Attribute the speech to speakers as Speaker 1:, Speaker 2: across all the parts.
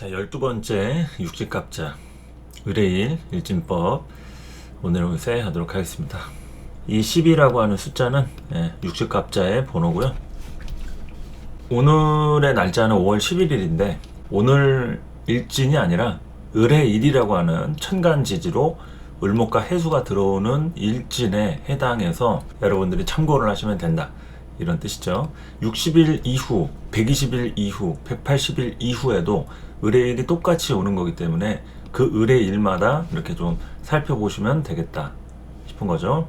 Speaker 1: 자, 12번째 육식갑자 의뢰일 일진법 오늘 운세 하도록 하겠습니다. 이 10이라고 하는 숫자는 육식갑자의 번호고요. 오늘의 날짜는 5월 11일인데 오늘 일진이 아니라 의뢰일이라고 하는 천간지지로 을목과 해수가 들어오는 일진에 해당해서 여러분들이 참고를 하시면 된다, 이런 뜻이죠. 60일 이후, 120일 이후, 180일 이후에도 의뢰일이 똑같이 오는 거기 때문에 그 의뢰일마다 이렇게 좀 살펴보시면 되겠다 싶은 거죠.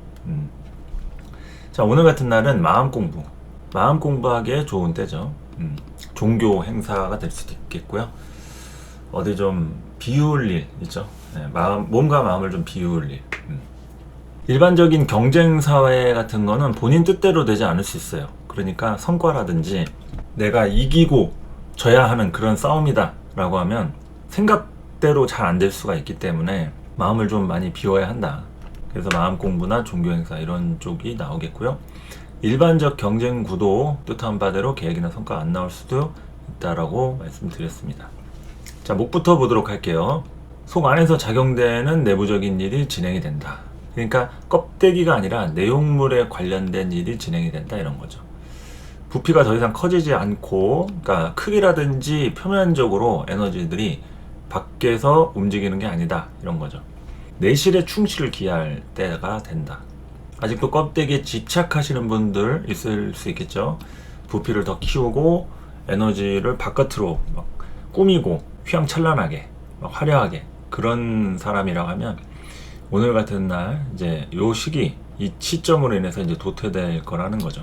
Speaker 1: 자, 오늘 같은 날은 마음 공부하기에 좋은 때죠. 종교 행사가 될 수도 있겠고요. 어디 좀 비울 일 있죠. 몸과 마음을 좀 비울 일. 일반적인 경쟁 사회 같은 거는 본인 뜻대로 되지 않을 수 있어요. 그러니까 성과라든지 내가 이기고 져야 하는 그런 싸움이다 라고 하면 생각대로 잘 안 될 수가 있기 때문에 마음을 좀 많이 비워야 한다. 그래서 마음 공부나 종교 행사 이런 쪽이 나오겠고요. 일반적 경쟁 구도 뜻한 바대로 계획이나 성과가 안 나올 수도 있다라고 말씀드렸습니다. 자, 목부터 보도록 할게요. 속 안에서 작용되는 내부적인 일이 진행이 된다. 그러니까 껍데기가 아니라 내용물에 관련된 일이 진행이 된다, 이런 거죠. 부피가 더 이상 커지지 않고, 그러니까 크기라든지 표면적으로 에너지들이 밖에서 움직이는 게 아니다, 이런 거죠. 내실에 충실을 기할 때가 된다. 아직도 껍데기에 집착하시는 분들 있을 수 있겠죠. 부피를 더 키우고 에너지를 바깥으로 막 꾸미고 휘황찬란하게 막 화려하게 그런 사람이라고 하면 오늘 같은 날 이제 요 시기, 이 시점으로 인해서 이제 도태될 거라는 거죠.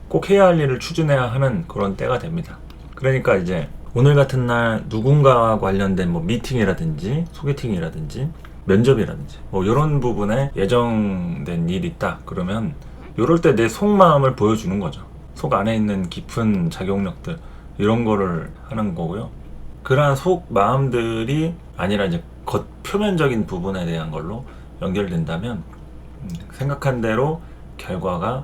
Speaker 1: 꼭 해야 할 일을 추진해야 하는 그런 때가 됩니다. 그러니까 이제 오늘 같은 날 누군가와 관련된 뭐 미팅이라든지 소개팅이라든지 면접이라든지 뭐 이런 부분에 예정된 일이 있다 그러면 이럴 때 내 속마음을 보여주는 거죠. 속 안에 있는 깊은 작용력들 이런 거를 하는 거고요. 그러한 속마음들이 아니라 이제 겉 표면적인 부분에 대한 걸로 연결된다면 생각한 대로 결과가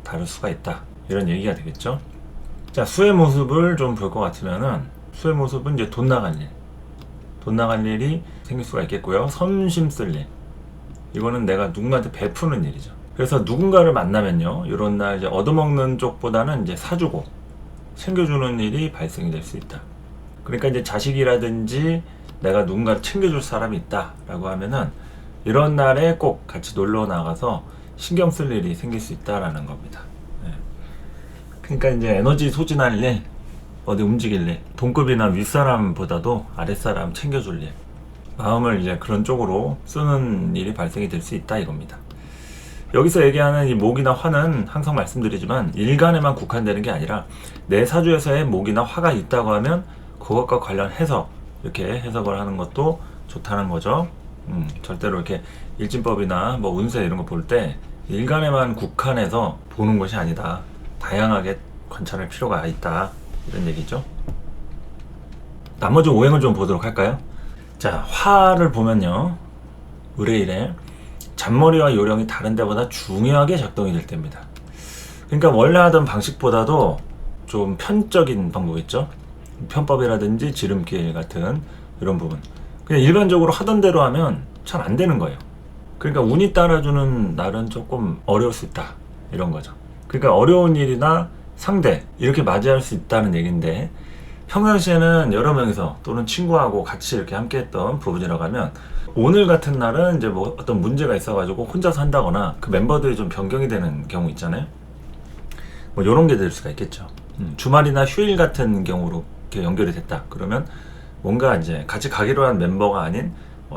Speaker 1: 다를 수가 있다, 이런 얘기가 되겠죠. 자, 수의 모습을 좀 볼 것 같으면은 수의 모습은 이제 돈 나갈 일이 생길 수가 있겠고요. 섬심 쓸 일, 이거는 내가 누군가한테 베푸는 일이죠. 그래서 누군가를 만나면요, 이런 날 이제 얻어먹는 쪽보다는 이제 사주고 챙겨주는 일이 발생이 될 수 있다. 그러니까 이제 자식이라든지 내가 누군가를 챙겨줄 사람이 있다라고 하면은 이런 날에 꼭 같이 놀러 나가서 신경 쓸 일이 생길 수 있다라는 겁니다. 그러니까 이제 에너지 소진할 일, 어디 움직일 일, 동급이나 윗사람보다도 아랫사람 챙겨줄 일, 마음을 이제 그런 쪽으로 쓰는 일이 발생이 될 수 있다, 이겁니다. 여기서 얘기하는 이 목이나 화는 항상 말씀드리지만 일간에만 국한되는 게 아니라 내 사주에서의 목이나 화가 있다고 하면 그것과 관련해서 이렇게 해석을 하는 것도 좋다는 거죠. 절대로 이렇게 일진법이나 뭐 운세 이런 거 볼 때 일간에만 국한해서 보는 것이 아니다. 다양하게 관찰할 필요가 있다, 이런 얘기죠. 나머지 오행을 좀 보도록 할까요? 자, 화를 보면요, 의뢰일에 잔머리와 요령이 다른 데보다 중요하게 작동이 될 때입니다. 그러니까 원래 하던 방식보다도 좀 편적인 방법 있죠. 편법이라든지 지름길 같은 이런 부분, 그냥 일반적으로 하던 대로 하면 잘 안 되는 거예요. 그러니까 운이 따라주는 날은 조금 어려울 수 있다, 이런 거죠. 그러니까 어려운 일이나 상대 이렇게 맞이할 수 있다는 얘기인데, 평상시에는 여러 명이서 또는 친구하고 같이 이렇게 함께 했던 부부지라고 하면 오늘 같은 날은 이제 뭐 어떤 문제가 있어가지고 혼자서 한다거나 그 멤버들이 좀 변경이 되는 경우 있잖아요. 뭐 이런 게 될 수가 있겠죠. 주말이나 휴일 같은 경우로 이렇게 연결이 됐다 그러면 뭔가 이제 같이 가기로 한 멤버가 아닌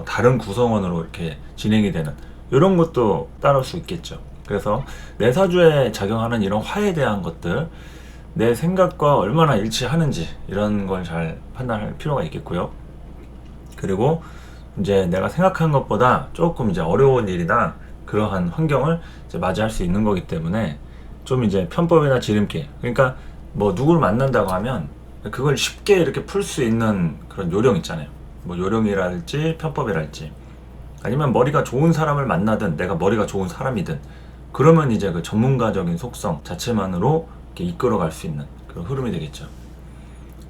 Speaker 1: 다른 구성원으로 이렇게 진행이 되는 이런 것도 따라올 수 있겠죠. 그래서 내 사주에 작용하는 이런 화에 대한 것들, 내 생각과 얼마나 일치하는지 이런 걸 잘 판단할 필요가 있겠고요. 그리고 이제 내가 생각한 것보다 조금 이제 어려운 일이나 그러한 환경을 이제 맞이할 수 있는 거기 때문에 좀 이제 편법이나 지름길, 그러니까 뭐 누구를 만난다고 하면 그걸 쉽게 이렇게 풀 수 있는 그런 요령 있잖아요. 뭐 요령이랄지 편법이랄지, 아니면 머리가 좋은 사람을 만나든 내가 머리가 좋은 사람이든 그러면 이제 그 전문가적인 속성 자체만으로 이렇게 이끌어갈 수 있는 그런 흐름이 되겠죠.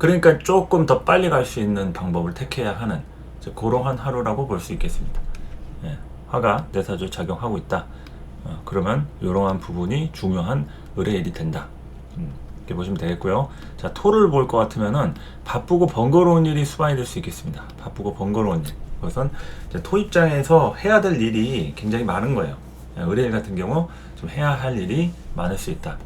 Speaker 1: 그러니까 조금 더 빨리 갈 수 있는 방법을 택해야 하는 이제 그러한 하루라고 볼 수 있겠습니다. 예, 화가 내사주에 작용하고 있다. 그러면 이러한 부분이 중요한 을의 일이 된다. 이렇게 보시면 되겠고요. 자, 토를 볼 것 같으면은 바쁘고 번거로운 일이 수반이 될 수 있겠습니다. 바쁘고 번거로운 일. 그것은 이제 토 입장에서 해야 될 일이 굉장히 많은 거예요. 을의 일 같은 경우 좀 해야 할 일이 많을 수 있다.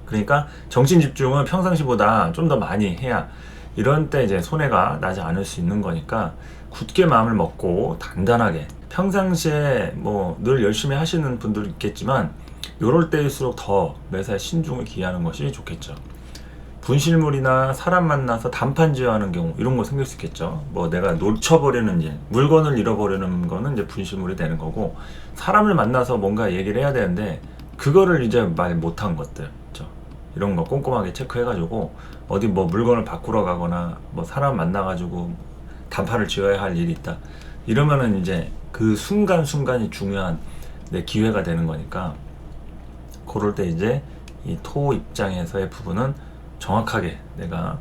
Speaker 1: 그러니까 정신 집중은 평상시보다 좀 더 많이 해야 이런 때 이제 손해가 나지 않을 수 있는 거니까 굳게 마음을 먹고 단단하게 평상시에 뭐 늘 열심히 하시는 분들 있겠지만 요럴 때일수록 더 매사에 신중을 기하는 것이 좋겠죠. 분실물이나 사람 만나서 단판지어하는 경우 이런 거 생길 수 있겠죠. 뭐 내가 놓쳐버리는 일, 물건을 잃어버리는 거는 이제 분실물이 되는 거고, 사람을 만나서 뭔가 얘기를 해야 되는데 그거를 이제 말 못한 것들, 그렇죠? 이런 거 꼼꼼하게 체크해가지고 어디 뭐 물건을 바꾸러 가거나 뭐 사람 만나가지고 단판을 지어야 할 일이 있다. 이러면은 이제 그 순간순간이 중요한 내 기회가 되는 거니까, 그럴 때 이제 이 토 입장에서의 부분은 정확하게 내가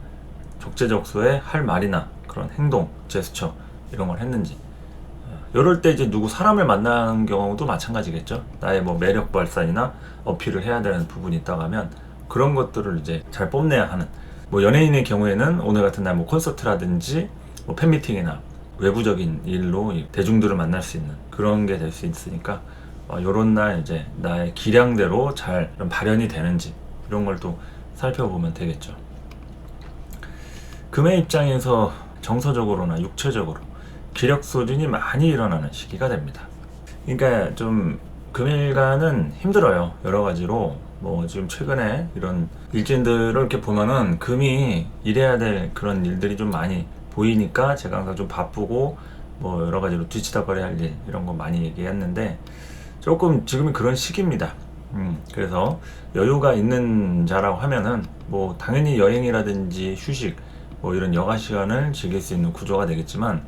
Speaker 1: 적재적소에 할 말이나 그런 행동, 제스처 이런 걸 했는지, 이럴 때 이제 누구 사람을 만나는 경우도 마찬가지겠죠. 나의 뭐 매력 발산이나 어필을 해야 되는 부분이 있다고 하면 그런 것들을 이제 잘 뽐내야 하는, 뭐 연예인의 경우에는 오늘 같은 날 뭐 콘서트라든지 뭐 팬미팅이나 외부적인 일로 대중들을 만날 수 있는 그런 게 될 수 있으니까 요런 날 이제 나의 기량대로 잘 발현이 되는지 이런 걸 또 살펴보면 되겠죠. 금의 입장에서 정서적으로나 육체적으로 기력 소진이 많이 일어나는 시기가 됩니다. 그러니까 좀 금일간은 힘들어요. 여러 가지로 뭐 지금 최근에 이런 일진들을 이렇게 보면은 금이 일해야 될 그런 일들이 좀 많이 보이니까 제가 항상 좀 바쁘고 뭐 여러 가지로 뒤치다거리 할 일 이런 거 많이 얘기했는데, 조금 지금은 그런 시기입니다. 그래서 여유가 있는 자라고 하면은 뭐 당연히 여행이라든지 휴식 뭐 이런 여가 시간을 즐길 수 있는 구조가 되겠지만,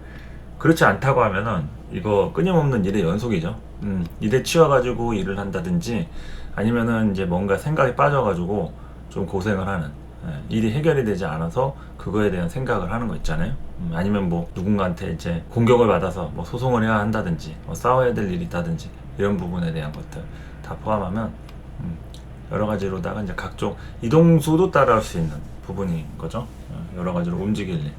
Speaker 1: 그렇지 않다고 하면은 이거 끊임없는 일의 연속이죠. 일에 치여가지고 일을 한다든지 아니면은 이제 뭔가 생각이 빠져가지고 좀 고생을 하는, 일이 해결이 되지 않아서 그거에 대한 생각을 하는 거 있잖아요. 아니면 뭐 누군가한테 이제 공격을 받아서 뭐 소송을 해야 한다든지 뭐 싸워야 될 일이 있다든지 이런 부분에 대한 것들 다 포함하면 여러 가지로다가 이제 각종 이동수도 따라올 수 있는 부분인 거죠. 여러 가지로 움직일 일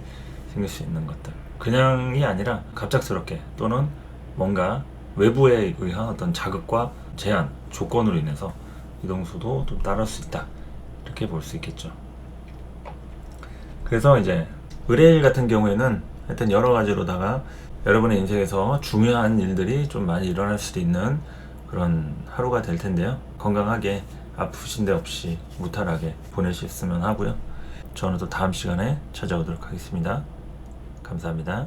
Speaker 1: 생길 수 있는 것들, 그냥이 아니라 갑작스럽게 또는 뭔가 외부에 의한 어떤 자극과 제한, 조건으로 인해서 이동수도 좀 따라올 수 있다, 이렇게 볼 수 있겠죠. 그래서 이제 의뢰일 같은 경우에는 하여튼 여러 가지로다가 여러분의 인생에서 중요한 일들이 좀 많이 일어날 수도 있는 그런 하루가 될 텐데요. 건강하게 아프신 데 없이 무탈하게 보내셨으면 하고요. 저는 또 다음 시간에 찾아오도록 하겠습니다. 감사합니다.